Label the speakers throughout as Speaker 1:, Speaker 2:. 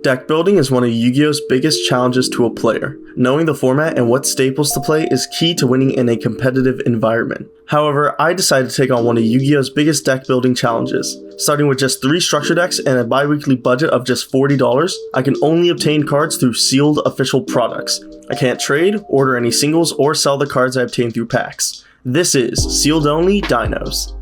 Speaker 1: Deck building is one of Yu-Gi-Oh's biggest challenges to a player. Knowing the format and what staples to play is key to winning in a competitive environment. However, I decided to take on one of Yu-Gi-Oh's biggest deck building challenges. Starting with just 3 structure decks and a bi-weekly budget of just $40, I can only obtain cards through sealed official products. I can't trade, order any singles, or sell the cards I obtain through packs. This is Sealed Only Dinos.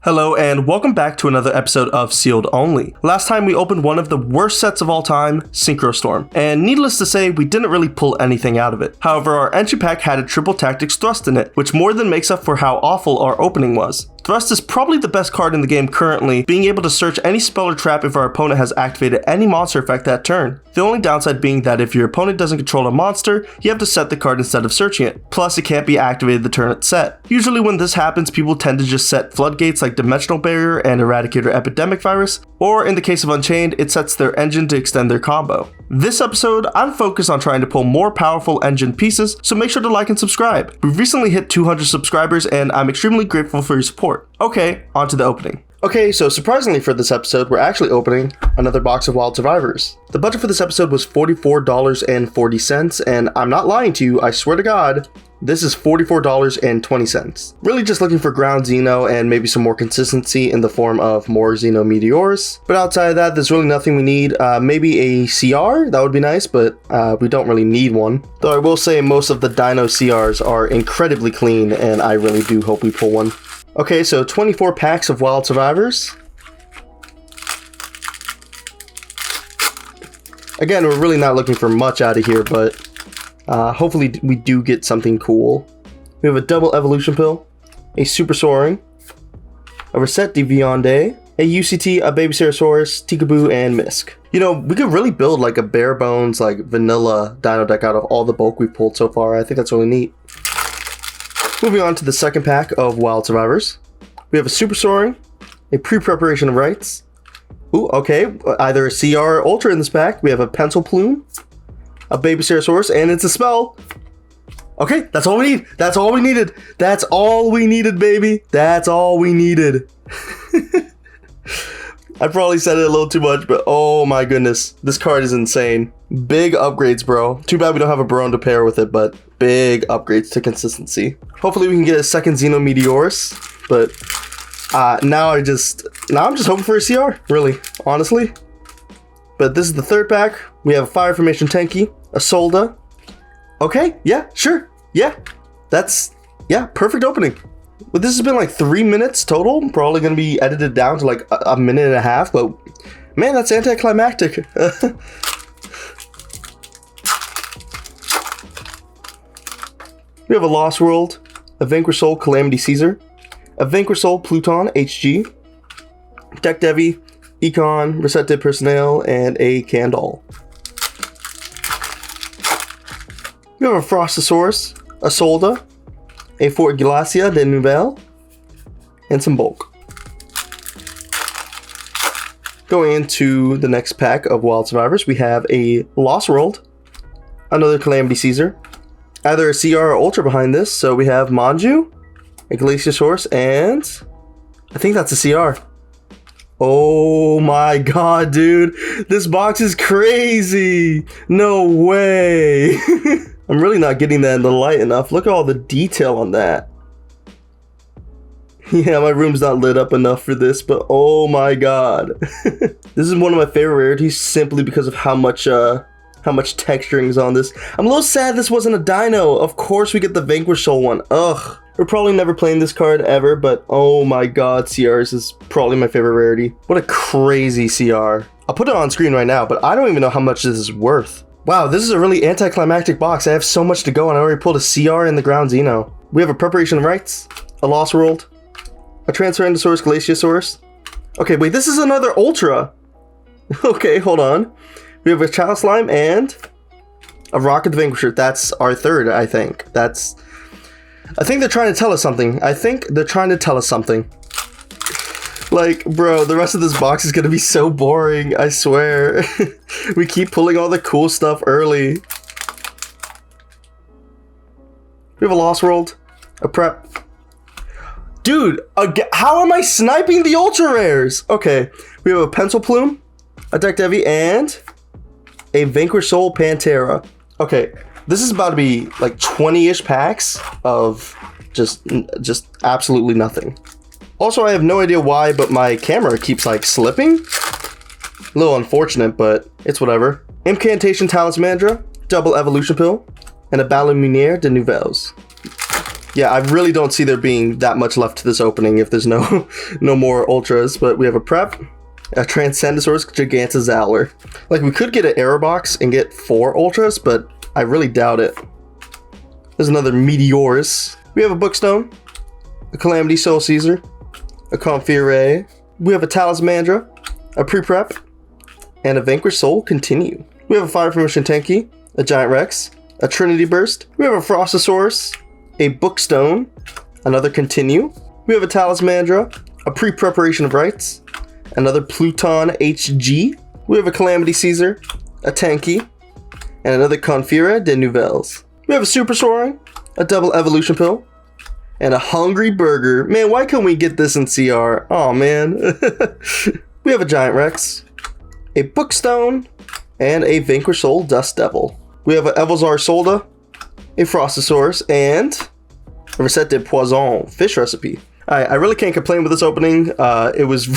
Speaker 1: Hello and welcome back to another episode of Sealed Only. Last time we opened one of the worst sets of all time, Synchro Storm, and needless to say, we didn't really pull anything out of it. However, our entry pack had a triple tactics thrust in it, which more than makes up for how awful our opening was. Thrust is probably the best card in the game currently, being able to search any spell or trap if our opponent has activated any monster effect that turn. The only downside being that if your opponent doesn't control a monster, you have to set the card instead of searching it. Plus, it can't be activated the turn it's set. Usually when this happens, people tend to just set floodgates like Dimensional Barrier and Eradicator Epidemic Virus, or in the case of Unchained, it sets their engine to extend their combo. This episode, I'm focused on trying to pull more powerful engine pieces, so make sure to like and subscribe. We've recently hit 200 subscribers and I'm extremely grateful for your support. Okay, on to the opening. Okay, so surprisingly for this episode, we're actually opening another box of Wild Survivors. The budget for this episode was $44.40, and I'm not lying to you, I swear to God, this is $44.20. Really just looking for ground Xeno and maybe some more consistency in the form of more Xeno Meteors. But outside of that, there's really nothing we need. Maybe a CR, that would be nice, but we don't really need one. Though I will say most of the Dino CRs are incredibly clean, and I really do hope we pull one. Okay, so 24 packs of Wild Survivors. Again, we're really not looking for much out of here, but hopefully we do get something cool. We have a double evolution pill, a super soaring, a reset Deviande, a UCT, a baby Ceratosaurus, Tikaboo, and Misk. You know, we could really build like a bare bones, like vanilla dino deck out of all the bulk we've pulled so far. I think that's really neat. Moving on to the second pack of Wild Survivors. We have a Super Soaring, a Pre-Preparation of Rites. Ooh, okay, either a CR or Ultra in this pack. We have a Pencil Plume, a Baby Ceratosaurus, and it's a spell. Okay, that's all we need. That's all we needed. That's all we needed, baby. That's all we needed. I probably said it a little too much, but oh my goodness. This card is insane. Big upgrades, bro. Too bad we don't have a Baron to pair with it, but big upgrades to consistency. Hopefully we can get a second Xeno Meteors, but now I'm just hoping for a CR, really, honestly. But this is the third pack. We have a Fire Formation Tenki, a Solda. Okay, yeah, sure, yeah. Perfect opening. But this has been like 3 minutes total. Probably going to be edited down to like a minute and a half, but man, that's anticlimactic. We have a Lost World, a Vanquish Soul Calamity Caesar, a Vanquish Soul Pluton HG, Deck Devi, Econ, Receptive Personnel, and a Candle. We have a Frostosaurus, a Solda, a Fort Glacia de Nouvelle, and some bulk. Going into the next pack of Wild Survivors, we have a Lost World, another Calamity Caesar, either a CR or Ultra behind this, so we have Manju, a Glaciosaurus, and I think that's a CR. Oh my god, dude, this box is crazy! No way! I'm really not getting that in the light enough. Look at all the detail on that. Yeah, my room's not lit up enough for this, but oh my god. This is one of my favorite rarities simply because of how much texturing is on this. I'm a little sad this wasn't a dino. Of course we get the Vanquish Soul one. Ugh. We're probably never playing this card ever, but oh my god, CRs is probably my favorite rarity. What a crazy CR. I'll put it on screen right now, but I don't even know how much this is worth. Wow, this is a really anticlimactic box. I have so much to go and I already pulled a CR in the ground Xeno. We have a Preparation of Rites, a Lost World, a Transferendosaurus Glaciosaurus. Okay, wait, this is another Ultra. Okay, hold on. We have a Child Slime and a Rocket the Vanquisher. That's our third, I think. I think they're trying to tell us something. Like, bro, the rest of this box is gonna be so boring, I swear. We keep pulling all the cool stuff early. We have a Lost World, a Prep, Dude, how am I sniping the ultra rares? Okay, we have a Pencil Plume, a Deck Devi, and a Vanquish Soul Pantera. Okay, this is about to be like 20-ish packs of just absolutely nothing. Also, I have no idea why, but my camera keeps like slipping. A little unfortunate, but it's whatever. Incantation Talismandra, Double Evolution Pill, and a Ballonniere de Nouvelles. Yeah, I really don't see there being that much left to this opening if there's no more ultras, but we have a Prep, a Transcendosaurus Gigantozauer. Like, we could get an error box and get 4 ultras, but I really doubt it. There's another Meteorus. We have a Bookstone, a Calamity Soul Caesar, a Confere. We have a Talismandra, a Pre-Prep, and a Vanquish Soul Continue. We have a Fire from Shintenki, a Giant Rex, a Trinity Burst. We have a Frostosaurus, a Bookstone, another Continue. We have a Talismandra, a Pre-Preparation of Rites, another Pluton HG. We have a Calamity Caesar, a Tanky, and another Confere de Nouvelles. We have a Super Soaring, a Double Evolution Pill, and a Hungry Burger. Man, why couldn't we get this in CR? Oh man. We have a Giant Rex, a Bookstone, and a Vanquish Soul Dust Devil. We have a Evolzar Solda, a Frostosaurus, and a Recette de Poisson fish recipe. I really can't complain with this opening. It was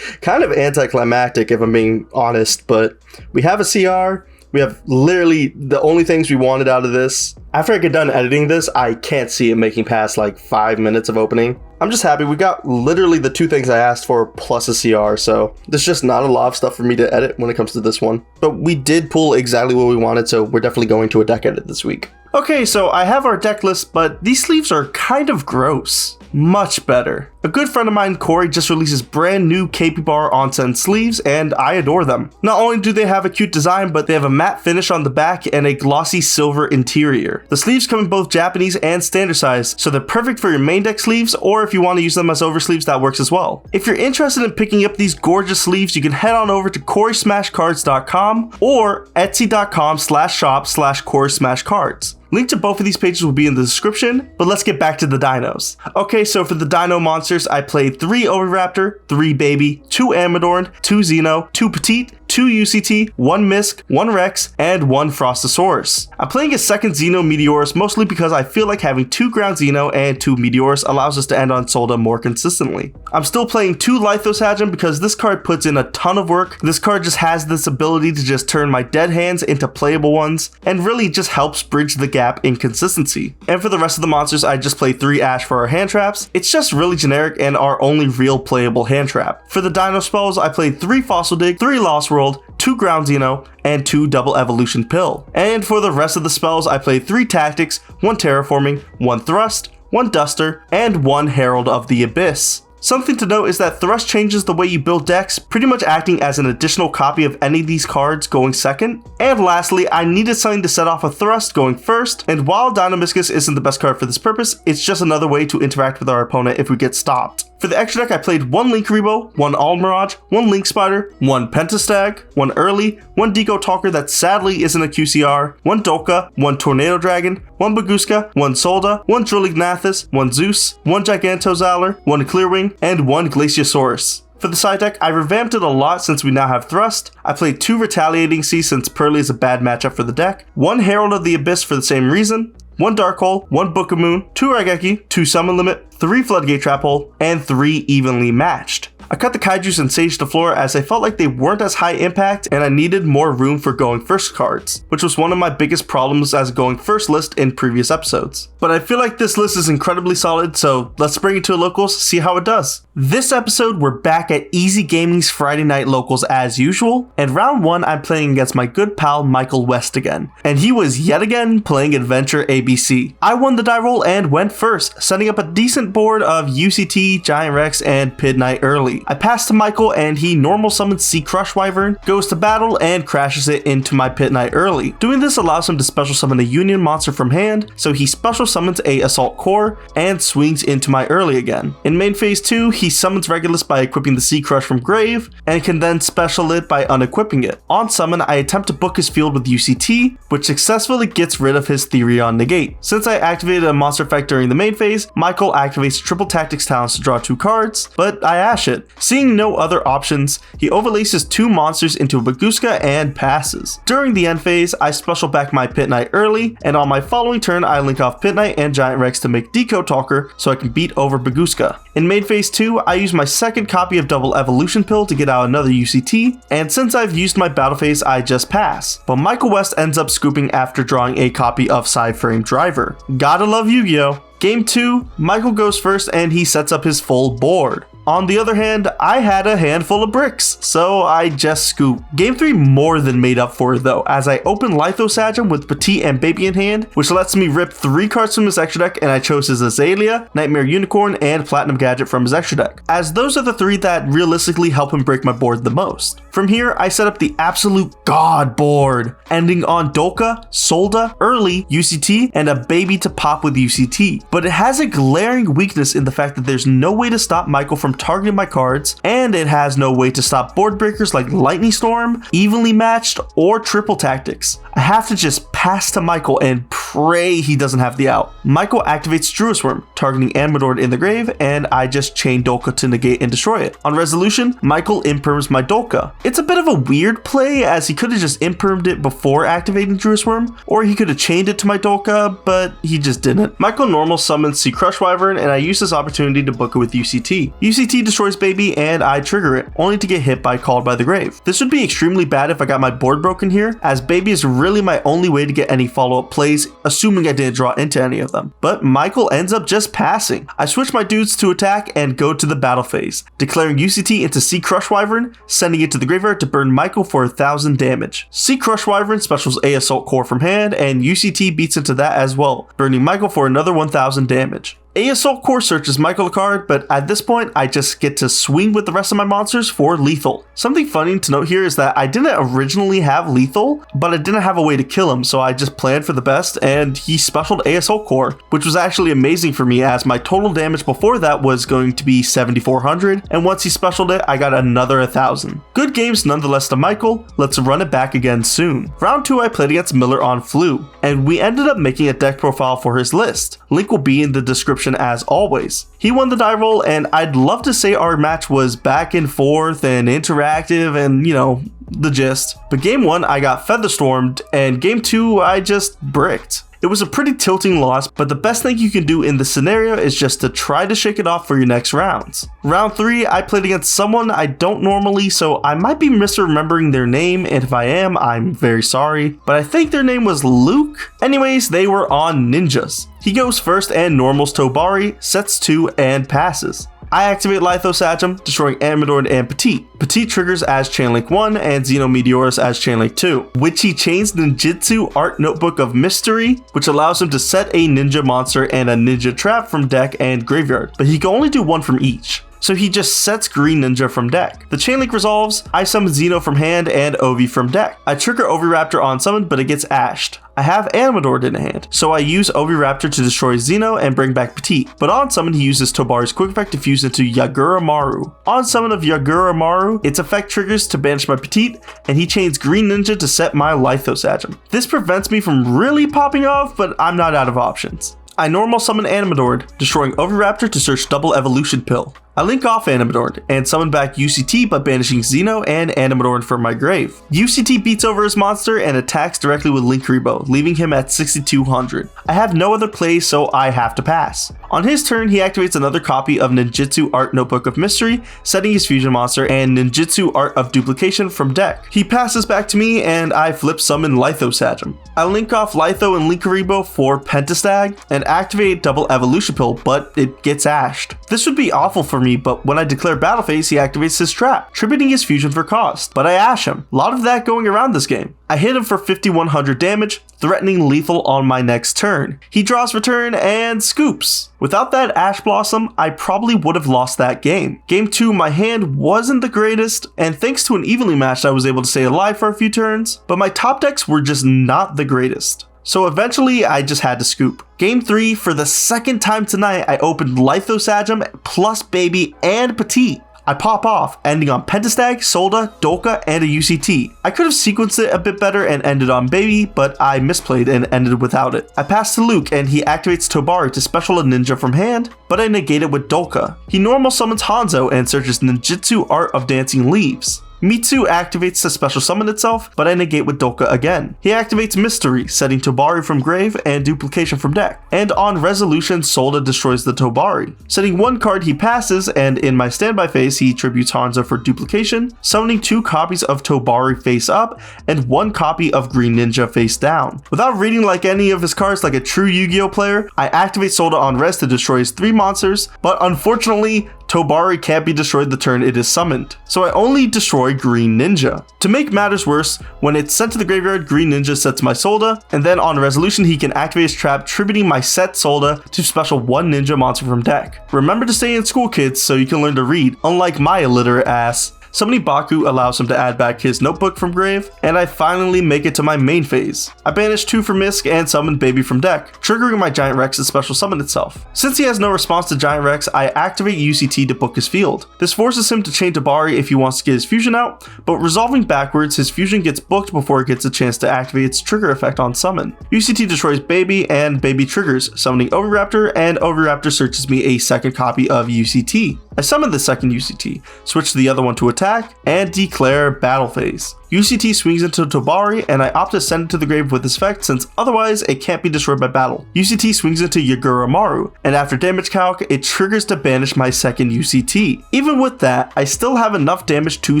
Speaker 1: kind of anticlimactic, if I'm being honest, but we have a CR. We have literally the only things we wanted out of this. After I get done editing this, I can't see it making past like 5 minutes of opening. I'm just happy we got literally the 2 things I asked for plus a CR, so there's just not a lot of stuff for me to edit when it comes to this one. But we did pull exactly what we wanted, so we're definitely going to a deck edit this week. Okay, so I have our deck list, but these sleeves are kind of gross. Much better. A good friend of mine, Corey, just released his brand new Capybara Onsen sleeves, and I adore them. Not only do they have a cute design, but they have a matte finish on the back and a glossy silver interior. The sleeves come in both Japanese and standard size, so they're perfect for your main deck sleeves, or if you want to use them as oversleeves, that works as well. If you're interested in picking up these gorgeous sleeves, you can head on over to CoreySmashCards.com or Etsy.com/shop/CoreySmashCards. Link to both of these pages will be in the description, but let's get back to the dinos. Okay, so for the dino monsters, I played 3 Oviraptor, 3 Baby, 2 Amadorn, 2 Xeno, 2 Petite, 2 UCT, 1 Misk, 1 Rex, and 1 Frostosaurus. I'm playing a second Xeno Meteorus mostly because I feel like having 2 Ground Xeno and 2 Meteorus allows us to end on Solda more consistently. I'm still playing 2 Lithosagem because this card puts in a ton of work. This card just has this ability to just turn my dead hands into playable ones, and really just helps bridge the gap in consistency. And for the rest of the monsters, I just play 3 Ash for our hand traps. It's just really generic and our only real playable hand trap. For the dino spells, I played 3 Fossil Dig, 3 Lost World, 2 Ground Xeno, and 2 Double Evolution Pill. And for the rest of the spells, I played 3 Tactics, 1 Terraforming, 1 Thrust, 1 Duster, and 1 Herald of the Abyss. Something to note is that Thrust changes the way you build decks, pretty much acting as an additional copy of any of these cards going second. And lastly, I needed something to set off a Thrust going first, and while Deinamiscus isn't the best card for this purpose, it's just another way to interact with our opponent if we get stopped. For the extra deck, I played 1 Linkuriboh, 1 Almirage, 1 Link Spider, 1 Pentastag, 1 Early, 1 Deco Talker that sadly isn't a QCR, 1 Doka, 1 Tornado Dragon, 1 Baguska, 1 Solda, 1 Drillingnathus, 1 Zeus, 1 Gigantozauer, 1 Clearwing, and 1 Glaciosaurus. For the side deck, I revamped it a lot since we now have Thrust. I played 2 Retaliating Sea since Pearly is a bad matchup for the deck, 1 Herald of the Abyss for the same reason, 1 Dark Hole, 1 Book of Moon, 2 Raigeki, 2 Summon Limit, 3 Floodgate Trap Hole, and 3 Evenly Matched. I cut the Kaijus and Sage the Floor as I felt like they weren't as high impact and I needed more room for going first cards, which was one of my biggest problems as a going first list in previous episodes. But I feel like this list is incredibly solid, so let's bring it to locals, see how it does. This episode, we're back at Easy Gaming's Friday Night Locals as usual, and round 1 I'm playing against my good pal Michael West again, and he was yet again playing Adventure ABC. I won the die roll and went first, setting up a decent board of UCT, Giant Rex, and Pid Knight early. early. I pass to Michael and he normal summons Sea Crush Wyvern, goes to battle, and crashes it into my Pit Knight early. Doing this allows him to special summon a Union monster from hand, so he special summons a Assault Core and swings into my early again. In main phase 2, he summons Regulus by equipping the Sea Crush from grave, and can then special it by unequipping it. On summon, I attempt to book his field with UCT, which successfully gets rid of his Therion negate. Since I activated a monster effect during the main phase, Michael activates triple tactics talents to draw 2 cards, but I ash it. Seeing no other options, he overlays his 2 monsters into a Baguska and passes. During the end phase, I special back my Pit Knight early, and on my following turn I link off Pit Knight and Giant Rex to make Decode Talker so I can beat over Baguska. In main phase 2, I use my second copy of Double Evolution Pill to get out another UCT, and since I've used my battle phase, I just pass. But Michael West ends up scooping after drawing a copy of Psyframe Driver. Gotta love Yu-Gi-Oh! Game 2, Michael goes first and he sets up his full board. On the other hand, I had a handful of bricks, so I just scoop. Game 3 more than made up for it though, as I open Lithosagem with Petite and Baby in hand, which lets me rip 3 cards from his extra deck, and I chose his Azalea, Nightmare Unicorn, and Platinum Gadget from his extra deck, as those are the 3 that realistically help him break my board the most. From here, I set up the absolute god board, ending on Dolka, Solda, early, UCT, and a Baby to pop with UCT. But it has a glaring weakness in the fact that there's no way to stop Michael from targeting my cards, and it has no way to stop board breakers like Lightning Storm, Evenly Matched, or Triple Tactics. I have to just pass to Michael and pray he doesn't have the out. Michael activates Druisworm, targeting Amadord in the grave, and I just chain Dolka to negate and destroy it. On resolution, Michael imperms my Dolka. It's a bit of a weird play, as he could have just impermed it before activating Druisworm, or he could have chained it to my Dolka, but he just didn't. Michael normal summons Sea Crush Wyvern, and I use this opportunity to book it with UCT. UCT destroys Baby, and I trigger it, only to get hit by Called by the Grave. This would be extremely bad if I got my board broken here, as Baby is really my only way to get any follow-up plays, assuming I didn't draw into any of them. But Michael ends up just passing. I switch my dudes to attack and go to the battle phase, declaring UCT into Sea Crush Wyvern, sending it to the graveyard to burn Michael for 1000 damage. Sea Crush Wyvern specials a Assault Core from hand, and UCT beats into that as well, burning Michael for another 1000 damage. A Assault Core searches Michael a card, but at this point, I just get to swing with the rest of my monsters for lethal. Something funny to note here is that I didn't originally have lethal, but I didn't have a way to kill him, so I just planned for the best, and he specialed A Assault Core, which was actually amazing for me, as my total damage before that was going to be 7400, and once he specialed it, I got another 1000. Good games nonetheless to Michael. Let's run it back again soon. Round 2, I played against Miller on Flu, and we ended up making a deck profile for his list. Link will be in the description as always. He won the die roll, and I'd love to say our match was back and forth and interactive and, you know, the gist. But game 1, I got Featherstormed, and game 2, I just bricked. It was a pretty tilting loss, but the best thing you can do in this scenario is just to try to shake it off for your next rounds. Round 3, I played against someone I don't normally, so I might be misremembering their name, and if I am, I'm very sorry, but I think their name was Luke. Anyways, they were on ninjas. He goes first and normals Tobari, sets 2, and passes. I activate Lithosagem, destroying Amadord and Petite. Petite triggers as Chainlink 1 and Xenometeorus as Chainlink 2, which he chains Ninjutsu Art Notebook of Mystery, which allows him to set a ninja monster and a ninja trap from deck and graveyard, but he can only do 1 from each. So he just sets Green Ninja from deck. The Chainlink resolves, I summon Xeno from hand and Ovi from deck. I trigger Oviraptor on summon, but it gets ashed. I have Amadord in hand, so I use Oviraptor to destroy Xeno and bring back Petite, but on summon he uses Tobari's quick effect to fuse into Yaguramaru. On summon of Yaguramaru, its effect triggers to banish my Petite, and he chains Green Ninja to set my Lithosagem. This prevents me from really popping off, but I'm not out of options. I normal summon Amadord, destroying Oviraptor to search Double Evolution Pill. I link off Amadord and summon back UCT by banishing Xeno and Amadord from my grave. UCT beats over his monster and attacks directly with Linkuriboh, leaving him at 6200. I have no other plays, so I have to pass. On his turn, he activates another copy of Ninjutsu Art Notebook of Mystery, setting his fusion monster and Ninjutsu Art of Duplication from deck. He passes back to me and I flip summon Lithosagem. I link off Litho and Linkuriboh for Pentastag and activate Double Evolution Pill, but it gets ashed. This would be awful for me me, but when I declare battle phase, he activates his trap, tributing his fusion for cost, but I ash him. A lot of that going around this game. I hit him for 5100 damage, threatening lethal on my next turn. He draws return and scoops. Without that Ash Blossom, I probably would have lost that game. Game 2, my hand wasn't the greatest, and thanks to an evenly matched, I was able to stay alive for a few turns, but my top decks were just not the greatest. So eventually, I just had to scoop. Game 3, for the second time tonight, I opened Lithos Agem plus Baby and Petite. I pop off, ending on Pentastag, Solda, Dolka, and a UCT. I could have sequenced it a bit better and ended on Baby, but I misplayed and ended without it. I pass to Luke, and he activates Tobari to special a ninja from hand, but I negate it with Dolka. He normal summons Hanzo and searches Ninjutsu Art of Dancing Leaves. Mitsu activates to special summon itself, but I negate with Dolka again. He activates Mystery, setting Tobari from grave and duplication from deck. And on resolution, Solda destroys the Tobari. Setting one card he passes, and in my standby phase, he tributes Hanzo for duplication, summoning 2 copies of Tobari face up, and 1 copy of Green Ninja face down. Without reading like any of his cards like a true Yu-Gi-Oh player, I activate Solda on res to destroy his 3 monsters, but unfortunately, Tobari can't be destroyed the turn it is summoned, so I only destroy Green Ninja. To make matters worse, when it's sent to the graveyard, Green Ninja sets my Solda, and then on resolution he can activate his trap, tributing my set Solda to special 1 ninja monster from deck. Remember to stay in school, kids, so you can learn to read, unlike my illiterate ass. Summoning Baku allows him to add back his notebook from grave, and I finally make it to my main phase. I banish 2 from Misk and summon Baby from deck, triggering my Giant Rex to special summon itself. Since he has no response to Giant Rex, I activate UCT to book his field. This forces him to chain Tobari if he wants to get his fusion out, but resolving backwards, his fusion gets booked before it gets a chance to activate its trigger effect on summon. UCT destroys Baby, and Baby triggers, summoning Oviraptor, and Oviraptor searches me a second copy of UCT. I summon the second UCT, switch the other one to attack, and declare battle phase. UCT swings into Tobari, and I opt to send it to the grave with this effect since otherwise it can't be destroyed by battle. UCT swings into Yugioh, and after damage calc, it triggers to banish my second UCT. Even with that, I still have enough damage to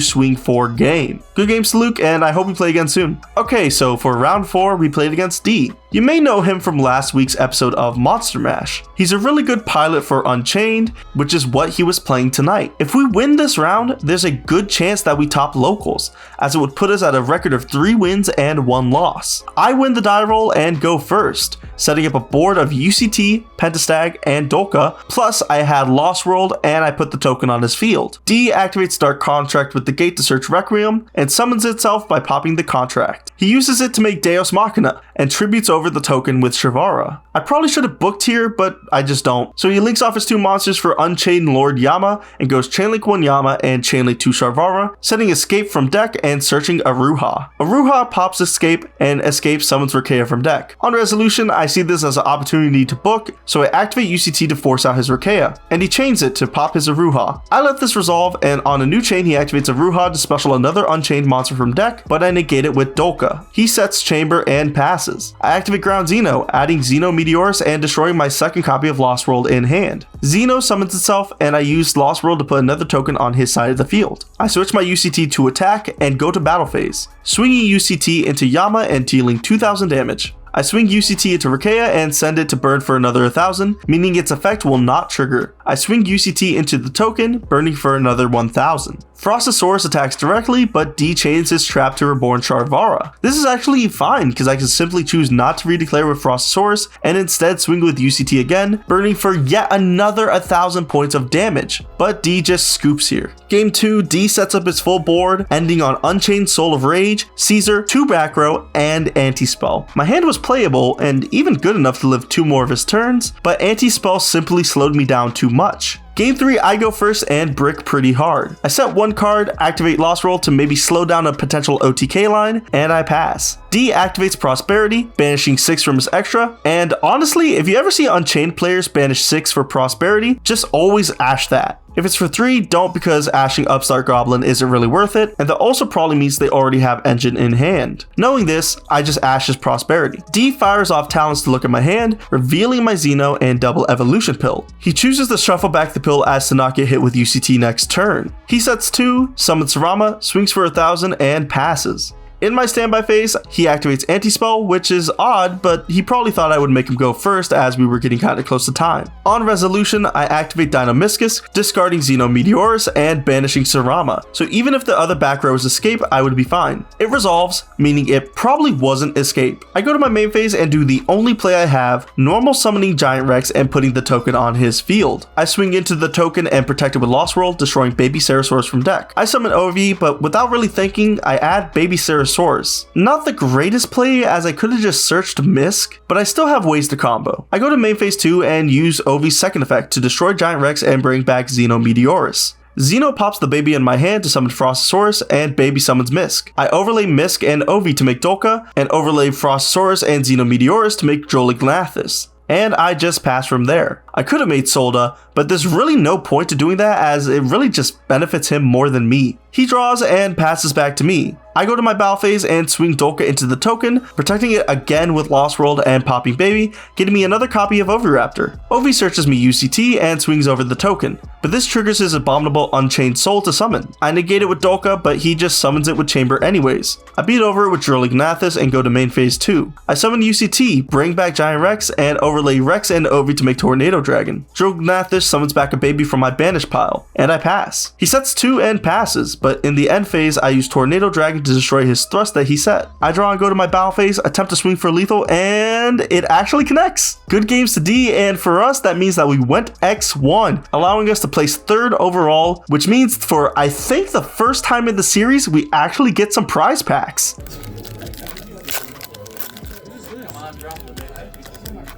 Speaker 1: swing for game. Good games to Luke, and I hope we play again soon. Okay, so for round 4, we played against D. You may know him from last week's episode of Monster Mash. He's a really good pilot for Unchained, which is what he was playing tonight. If we win this round, there's a good chance that we top locals, as it would put us at a record of 3 wins and 1 loss. I win the die roll and go first, setting up a board of UCT, Pentastag, and Dolka, plus I had Lost World and I put the token on his field. D activates Dark Contract with the gate to search Requiem, and summons itself by popping the contract. He uses it to make Deus Machina, and tributes over the token with Shivara. I probably should have booked here, but I just don't. So he links off his 2 monsters for Unchained Lord Yama, and goes Chainlink 1 Yama and Chainlink 2 Sharvara, setting Escape from deck and searching Aruha. Aruha pops Escape, and Escape summons Rakea from deck. On resolution, I see this as an opportunity to book, so I activate UCT to force out his Rakea, and he chains it to pop his Aruha. I let this resolve, and on a new chain he activates Aruha to special another Unchained monster from deck, but I negate it with Dolka. He sets Chamber and passes. I activate Ground Xeno, adding Xeno Meteorus and destroying my second copy of Lost World in hand. Xeno summons itself, and I use Lost World to put another token on his side of the field. I switch my UCT to attack and go to battle phase, swinging UCT into Yama and dealing 2000 damage. I swing UCT into Rakea and send it to burn for another 1000, meaning its effect will not trigger. I swing UCT into the token, burning for another 1000. Frostosaurus attacks directly, but D chains his trap to Reborn Sharvara. This is actually fine, because I can simply choose not to redeclare with Frostosaurus, and instead swing with UCT again, burning for yet another 1000 points of damage. But D just scoops here. Game 2, D sets up his full board, ending on Unchained Soul of Rage, Caesar, 2 back row, and Anti-Spell. My hand was playable, and even good enough to live 2 more of his turns, but Anti-Spell simply slowed me down too much. Game 3, I go first and brick pretty hard. I set 1 card, activate Lost Roll to maybe slow down a potential OTK line, and I pass. D activates Prosperity, banishing 6 from his extra, and honestly, if you ever see Unchained players banish 6 for Prosperity, just always ash that. If it's for 3, don't, because ashing Upstart Goblin isn't really worth it, and that also probably means they already have Engine in hand. Knowing this, I just ash his Prosperity. D fires off talents to look at my hand, revealing my Xeno and double Evolution Pill. He chooses to shuffle back the pill as to not get hit with UCT next turn. He sets 2, summons Sarama, swings for 1000, and passes. In my standby phase, he activates anti-spell, which is odd, but he probably thought I would make him go first as we were getting kinda close to time. On resolution, I activate Dinos, discarding Xenometeorus and banishing Sarama, so even if the other back rows escape, I would be fine. It resolves, meaning it probably wasn't escape. I go to my main phase and do the only play I have, normal summoning Giant Rex and putting the token on his field. I swing into the token and protect it with Lost World, destroying Baby Ceratosaurus from deck. I summon OV, but without really thinking, I add Baby Ceratosaurus. Not the greatest play as I could have just searched Misk, but I still have ways to combo. I go to main phase 2 and use OV's second effect to destroy Giant Rex and bring back Xenometeorus. Xeno pops the baby in my hand to summon Frostosaurus, and baby summons Misk. I overlay Misk and Ovi to make Dolka, and overlay Frostosaurus and Xenometeorus to make Jolignathus. And I just pass from there. I could have made Solda, but there's really no point to doing that as it really just benefits him more than me. He draws and passes back to me. I go to my battle phase and swing Dolka into the token, protecting it again with Lost World and popping Baby, getting me another copy of Oviraptor. Ovi searches me UCT and swings over the token, but this triggers his abominable Unchained Soul to summon. I negate it with Dolka, but he just summons it with Chamber anyways. I beat over it with Jolignathus and go to main phase 2. I summon UCT, bring back Giant Rex, and overlay Rex and Ovi to make Tornado Dragon. Jolignathus summons back a baby from my banish pile, and I pass. He sets 2 and passes, but in the end phase I use Tornado Dragon to destroy his thrust that he set. I draw and go to my battle phase, attempt to swing for lethal, and it actually connects. Good games to D, and for us that means that we went X1, allowing us to place 3rd overall, which means for I think the first time in the series we actually get some prize packs.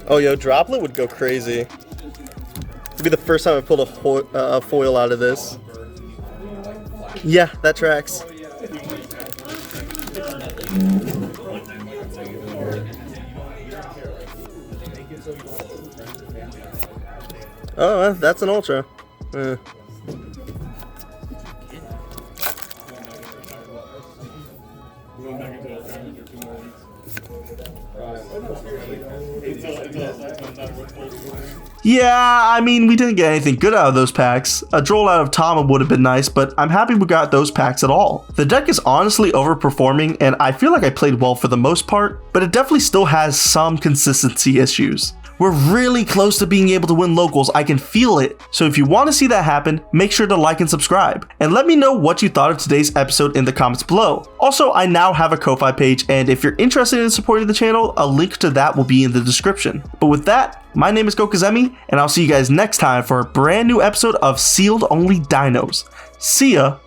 Speaker 1: Oh yo, Droplet would go crazy. It'd be the first time I pulled a foil out of this. Yeah, that tracks. Oh, that's an ultra. Yeah, I mean, we didn't get anything good out of those packs. A droll out of Tama would have been nice, but I'm happy we got those packs at all. The deck is honestly overperforming, and I feel like I played well for the most part, but it definitely still has some consistency issues. We're really close to being able to win locals, I can feel it. So if you want to see that happen, make sure to like and subscribe. And let me know what you thought of today's episode in the comments below. Also, I now have a Ko-Fi page, and if you're interested in supporting the channel, a link to that will be in the description. But with that, my name is Gokuzemi, and I'll see you guys next time for a brand new episode of Sealed Only Dinos. See ya!